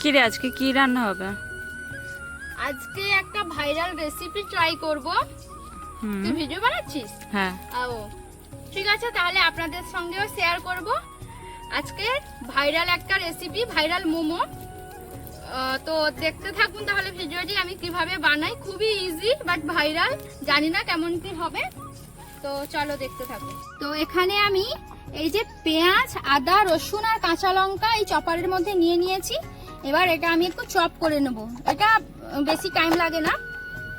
কি রে, আজকে কি রান্না হবে? আজকে একটা ভাইরাল রেসিপি ট্রাই করব। তুই ভিডিও বানাচ্ছিস? হ্যাঁ। ও ঠিক আছে, তাহলে আপনাদের সঙ্গেও শেয়ার করব আজকে ভাইরাল একটা রেসিপি, ভাইরাল মোমো। তো দেখতে থাকুন তাহলে ভিডিওটি আমি কিভাবে বানাই। খুবই ইজি বাট ভাইরাল, জানি না কেমন কি হবে, তো চলো দেখতে থাকুন। তো এখানে আমি এই যে পেঁয়াজ, আদা, রসুন আর কাঁচা লঙ্কা এই চপারের মধ্যে নিয়ে নিয়েছি। এবার এটা আমি একটু চপ করে নেব। এটা বেশি টাইম লাগে না।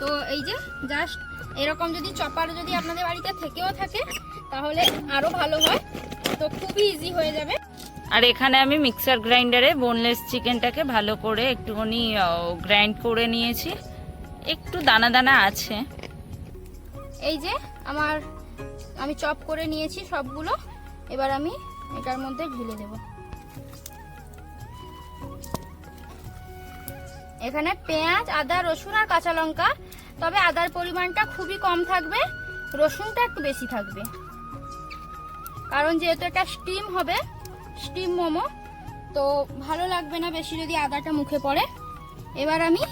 তো এই যে জাস্ট এরকম যদি চপার যদি আপনাদের বাড়িতে থেকেও থাকে তাহলে আরো ভালো হয়, তো খুবই ইজি হয়ে যাবে। আর এখানে আমি মিক্সার গ্রাইন্ডারে বোনলেস চিকেনটাকে ভালো করে একটুখানি গ্রাইন্ড করে নিয়েছি, একটু দানা দানা আছে। এই যে আমি চপ করে নিয়েছি সবগুলো। এবার আমি এটার মধ্যে ঢেলে দেব। এখানে পেঁয়াজ, আদা, রসুন আর কাঁচা লঙ্কা, তবে আদার পরিমাণটা খুবই কম থাকবে, রসুনটা একটু বেশি থাকবে, কারণ যেহেতু এটা স্টিম হবে, স্টিম মোমো, তো ভালো লাগবে না বেশি যদি আদাটা মুখে পড়ে। এবার আমি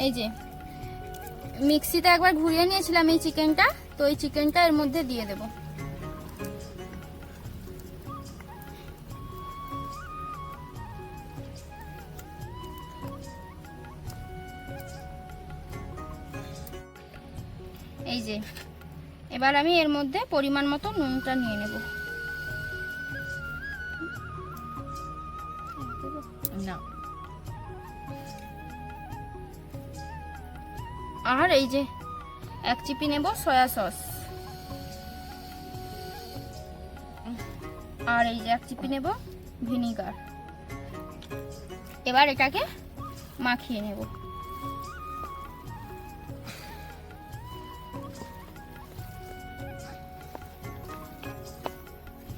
এই যে মিক্সিতে একবার ঘুরিয়ে নিয়েছিলাম এই চিকেনটা, তো এই চিকেনটা এর মধ্যে দিয়ে দেব। এই যে এবার আমি এর মধ্যে পরিমাণ মতো নুনটা নিয়ে নেব। না, আর এই যে এক চিপি নেব সয়া সস, আর এই যে এক চিপি নেব ভিনিগার। এবার এটাকে মাখিয়ে নেব।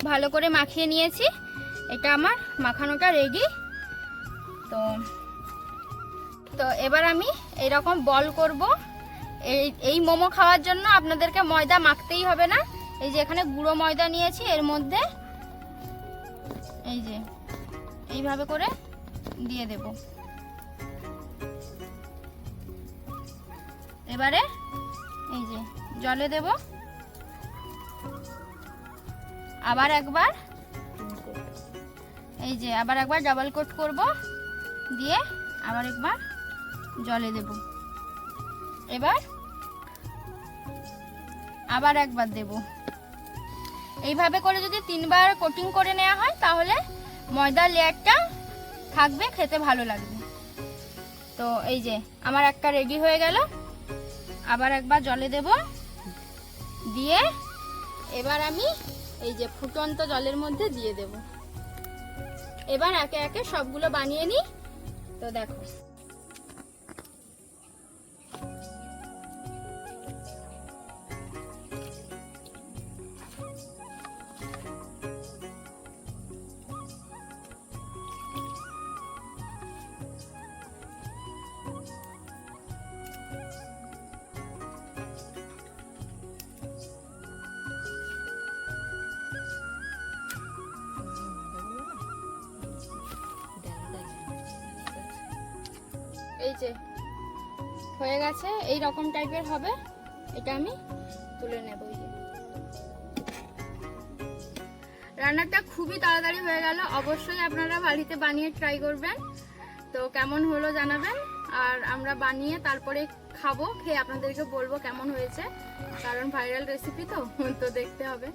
ভালো করে মাখিয়ে নিয়েছি, এটা আমার মাখানোটা রেডি। তো তো এবার আমি এইরকম বল করব। এই মোমো খাওয়ার জন্য আপনাদেরকে ময়দা মাখতেই হবে না। এই যে এখানে গুঁড়ো ময়দা নিয়েছি, এর মধ্যে এই যে এইভাবে করে দিয়ে দেব। এবারে এই যে জলে দেব, আবার একবার এই যে আবার একবার ডাবল কোট করব, দিয়ে আবার একবার জলে দেব। এবার আবার একবার দেব। এইভাবে করে যদি 3বার কোটিং করে নেওয়া হয় তাহলে ময়দার লেয়ারটা থাকবে, খেতে ভালো লাগবে। তো এই যে আমার একটা রেডি হয়ে গেল। আবার একবার জলে দেব, দিয়ে এবার আমি এই যে ফুটন্ত জলের মধ্যে দিয়ে দেব। এবার একে একে সবগুলো বানিয়ে নিই। তো দেখো এই যে হয়ে গেছে, এই রকম টাইপের হবে। এটা আমি তুলে নেব। এই যে রান্নাটা খুবই তাড়াতাড়ি হয়ে গেল। অবশ্যই আপনারা বাড়িতে বানিয়ে ট্রাই করবেন। তো কেমন হলো জানাবেন, আর আমরা বানিয়ে তারপরে খাবো, খেয়ে আপনাদেরকে বলবো কেমন হয়েছে, কারণ ভাইরাল রেসিপি তো দেখতে হবে।